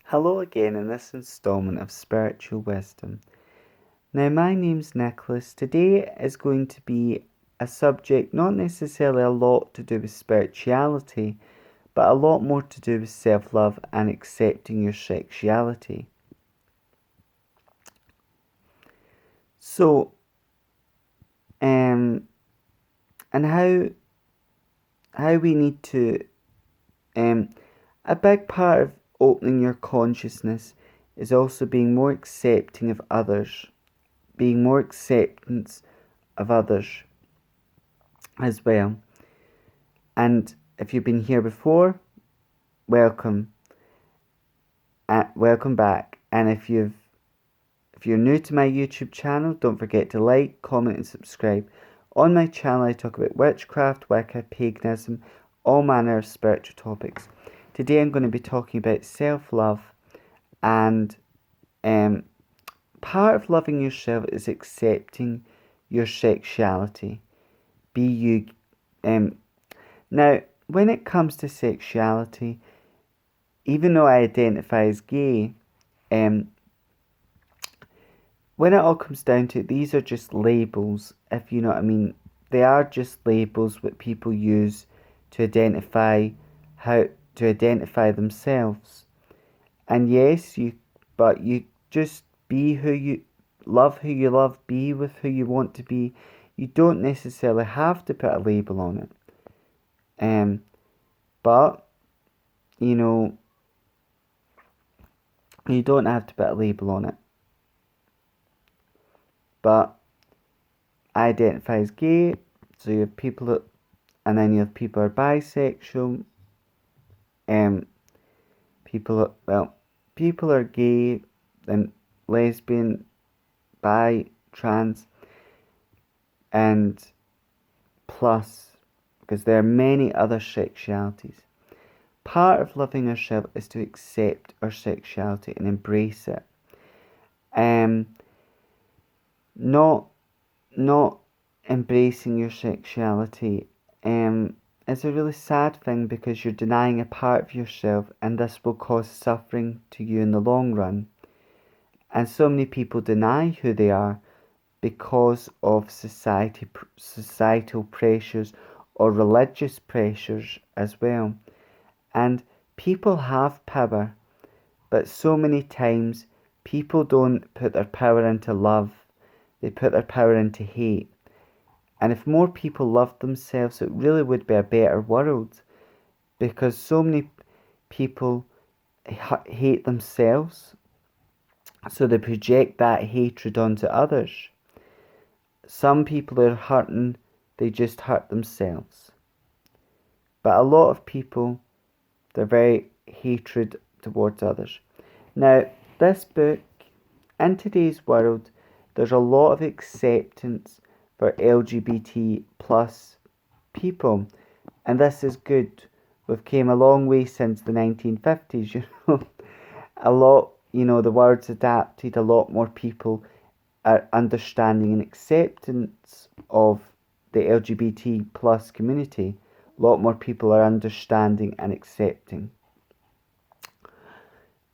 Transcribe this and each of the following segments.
Hello again in this installment of Spiritual Wisdom. Now, my name's Nicholas. Today is going to be a subject not necessarily a lot to do with spirituality, but a lot more to do with self-love and accepting your sexuality. So, and how we need to, a big part of opening your consciousness is also being more accepting of others, being more acceptance of others as well. And if you've been here before, welcome. Welcome back. And if you're new to my YouTube channel, don't forget to like, comment and subscribe. On my channel I talk about witchcraft, Wicca, paganism, all manner of spiritual topics. Today I'm going to be talking about self-love, and part of loving yourself is accepting your sexuality. Be you. Now, when it comes to sexuality, even though I identify as gay, when it all comes down to it, these are just labels, if you know what I mean. They are just labels that people use to identify themselves. And yes, you just be who you love, be with who you want to be. You don't necessarily have to put a label on it. But you know, you don't have to put a label on it. But I identify as gay, so you have people that, and then you have people who are bisexual. People are gay, then lesbian, bi, trans, and plus, because there are many other sexualities. Part of loving ourselves is to accept our sexuality and embrace it. Not embracing your sexuality is a really sad thing, because you're denying a part of yourself, and this will cause suffering to you in the long run. And so many people deny who they are because of societal pressures or religious pressures as well. And people have power, but so many times people don't put their power into love, they put their power into hate. And if more people loved themselves, it really would be a better world, because so many people hate themselves, so they project that hatred onto others. Some people are hurting, they just hurt themselves. But a lot of people, they're very hatred towards others. Now, this book, in today's world, there's a lot of acceptance for LGBT plus people, and this is good. We've came a long way since the 1950s, a lot, the world's adapted, a lot more people are understanding and acceptance of the LGBT plus community. A lot more people are understanding and accepting.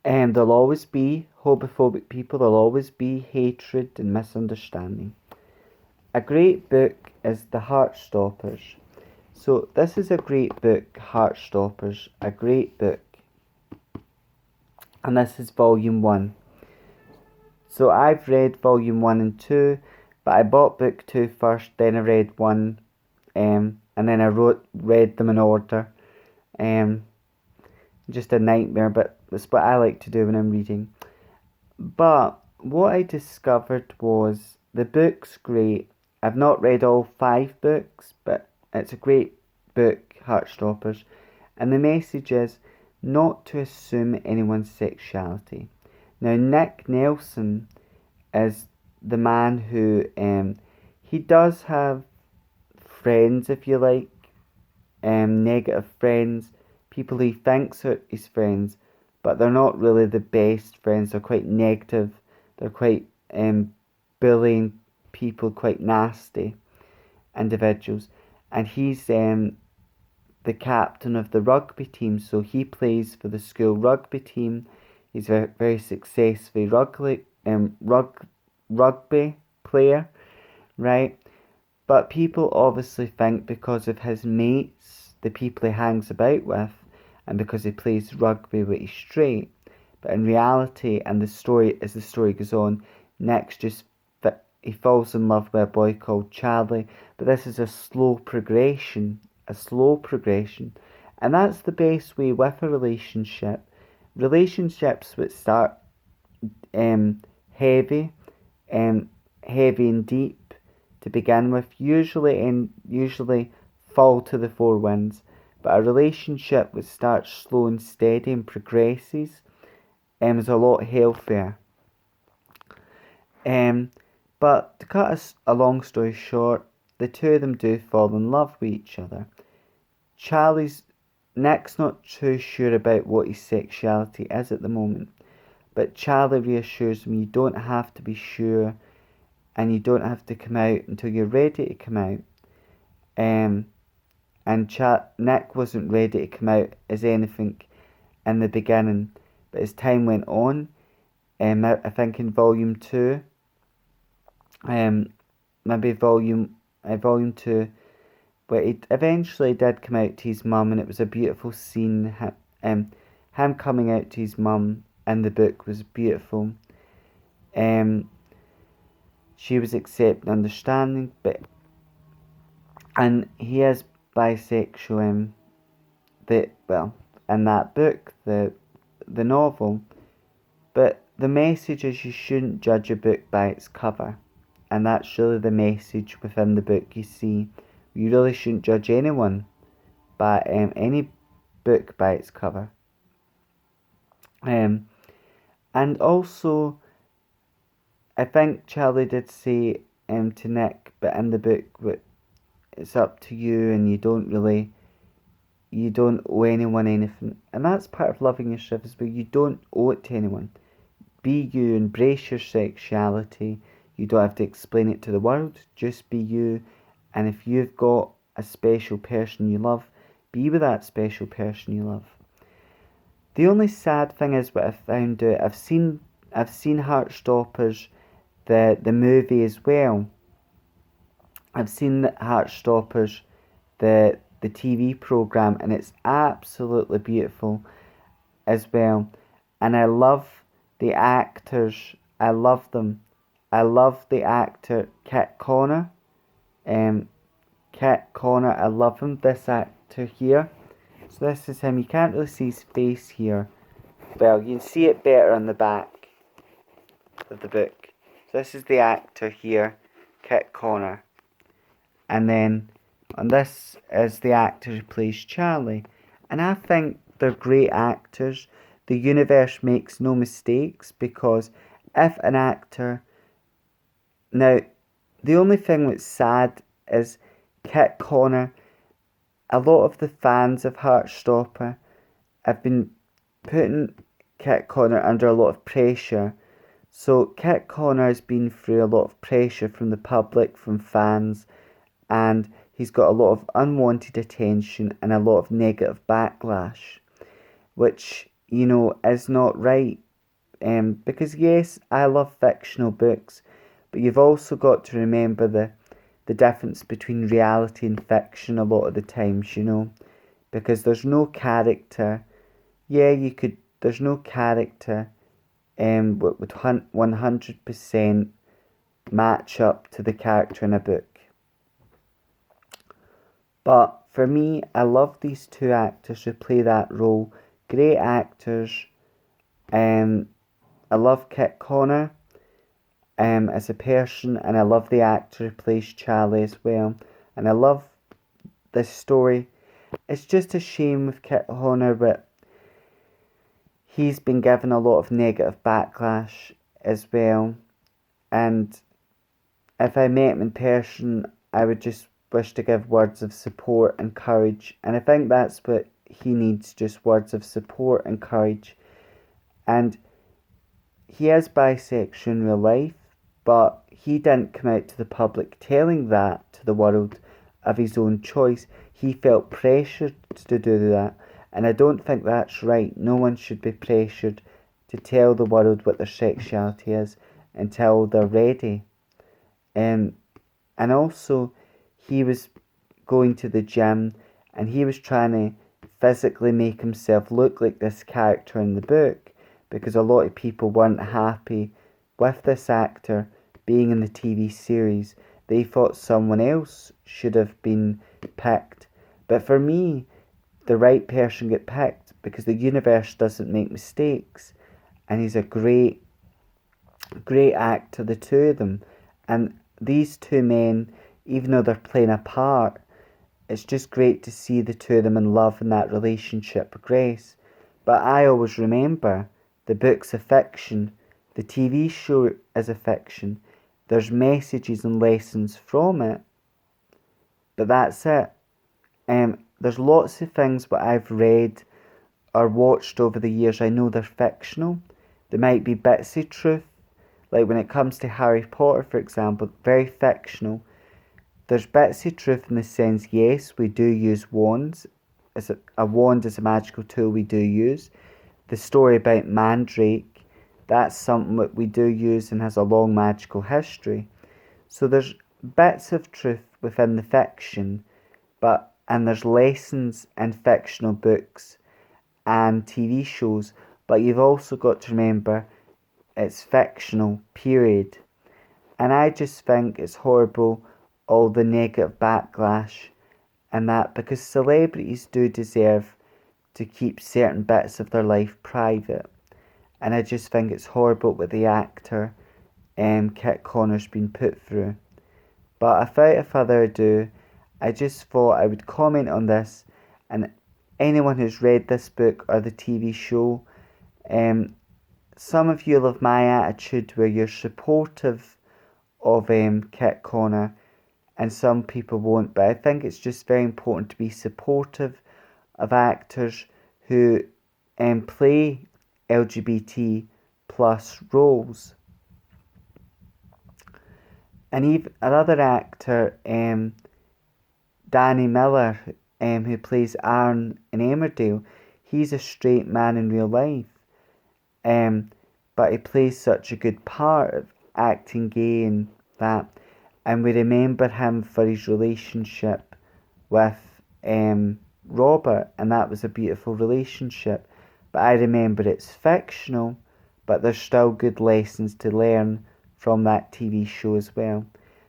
And there'll always be homophobic people, there'll always be hatred and misunderstanding. A great book is The Heartstoppers. So this is a great book, Heartstoppers, a great book. And this is volume 1. So I've read volume 1 and 2, but I bought book 2 first, then I read 1, and then I read them in order. Just a nightmare, but that's what I like to do when I'm reading. But what I discovered was the book's great. I've not read all 5 books, but it's a great book, Heartstoppers. And the message is not to assume anyone's sexuality. Now, Nick Nelson is the man who, he does have friends, if you like, negative friends, people he thinks are his friends, but they're not really the best friends. They're quite negative, they're quite bullying people, quite nasty individuals. And he's the captain of the rugby team, so he plays for the school rugby team. He's a very successful rugby player, right? But people obviously think because of his mates, the people he hangs about with, and because he plays rugby that he's straight. But in reality, and the story as the story goes on, Nick's just he falls in love with a boy called Charlie. But this is a slow progression, and that's the best way with a relationship. Relationships that start um, heavy, heavy and deep to begin with, usually fall to the four winds. But a relationship that starts slow and steady and progresses is a lot healthier. But to cut a long story short, the two of them do fall in love with each other. Nick's not too sure about what his sexuality is at the moment, but Charlie reassures him you don't have to be sure and you don't have to come out until you're ready to come out. And Nick wasn't ready to come out as anything in the beginning, but as time went on, I think in volume 2, maybe volume 2, where he eventually did come out to his mum, and it was a beautiful scene. Him coming out to his mum in the book was beautiful. She was accepting, understanding, and he is bisexual. In that book, the novel, but the message is you shouldn't judge a book by its cover, and that's really the message within the book. You see, you really shouldn't judge anyone by any book by its cover. And also, I think Charlie did say to Nick, but in the book, it's up to you, and you don't owe anyone anything. And that's part of loving yourself as well. You don't owe it to anyone. Be you, embrace your sexuality. You don't have to explain it to the world. Just be you. And if you've got a special person you love, be with that special person you love. The only sad thing is what I found out. I've seen Heartstoppers, the movie as well. I've seen the Heartstoppers, the TV program, and it's absolutely beautiful as well. And I love the actors. I love them. I love the actor Kit Connor. Kit Connor, I love him. This actor here. So this is him. You can't really see his face here. Well, you can see it better on the back of the book. So this is the actor here, Kit Connor. And then on this is the actor who plays Charlie. And I think they're great actors. The universe makes no mistakes, because if an actor... Now, the only thing that's sad is Kit Connor. A lot of the fans of Heartstopper have been putting Kit Connor under a lot of pressure. So Kit Connor has been through a lot of pressure from the public, from fans, and he's got a lot of unwanted attention and a lot of negative backlash, which, is not right. Because yes, I love fictional books, but you've also got to remember the difference between reality and fiction a lot of the times, because there's no character. Yeah, there's no character would 100% match up to the character in a book. But for me, I love these two actors who play that role. Great actors. I love Kit Connor as a person, and I love the actor who plays Charlie as well. And I love this story. It's just a shame with Kit Connor, but he's been given a lot of negative backlash as well. And if I met him in person, I would just wish to give words of support and courage. And I think that's what he needs, just words of support and courage. And he is bisexual in real life, but he didn't come out to the public telling that to the world of his own choice. He felt pressured to do that, and I don't think that's right. No one should be pressured to tell the world what their sexuality is until they're ready. And also, he was going to the gym and he was trying to physically make himself look like this character in the book, because a lot of people weren't happy with this actor being in the TV series. They thought someone else should have been picked. But for me, the right person got picked because the universe doesn't make mistakes. And he's a great actor, the two of them. And these two men, even though they're playing a part, it's just great to see the two of them in love and that relationship progress. But I always remember the book's a fiction, the TV show is a fiction. There's messages and lessons from it, but that's it. There's lots of things what I've read or watched over the years. I know they're fictional. There might be bits of truth, like when it comes to Harry Potter, for example, very fictional. There's bits of truth in the sense, yes, we do use wands. A wand is a magical tool we do use. The story about Mandrake, that's something that we do use and has a long magical history. So there's bits of truth within the fiction, and there's lessons in fictional books and TV shows, but you've also got to remember it's fictional, period. And I just think it's horrible, all the negative backlash and that, because celebrities do deserve to keep certain bits of their life private. And I just think it's horrible what the actor Kit Connor's been put through. But without further ado, I just thought I would comment on this, and anyone who's read this book or the TV show, some of you love my attitude where you're supportive of Kit Connor, and some people won't. But I think it's just very important to be supportive of actors who play LGBT plus roles. And even another actor, Danny Miller, who plays Aaron in Emmerdale, he's a straight man in real life. But he plays such a good part of acting gay and that. And we remember him for his relationship with Robert, and that was a beautiful relationship. But I remember it's fictional, but there's still good lessons to learn from that TV show as well.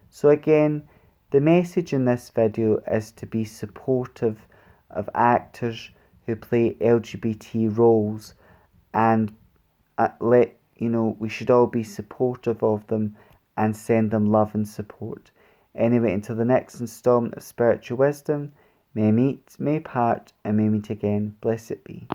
So again, the message in this video is to be supportive of actors who play LGBT roles, and we should all be supportive of them and send them love and support. Anyway, until the next installment of Spiritual Wisdom, may meet, may part, and may meet again. Blessed be.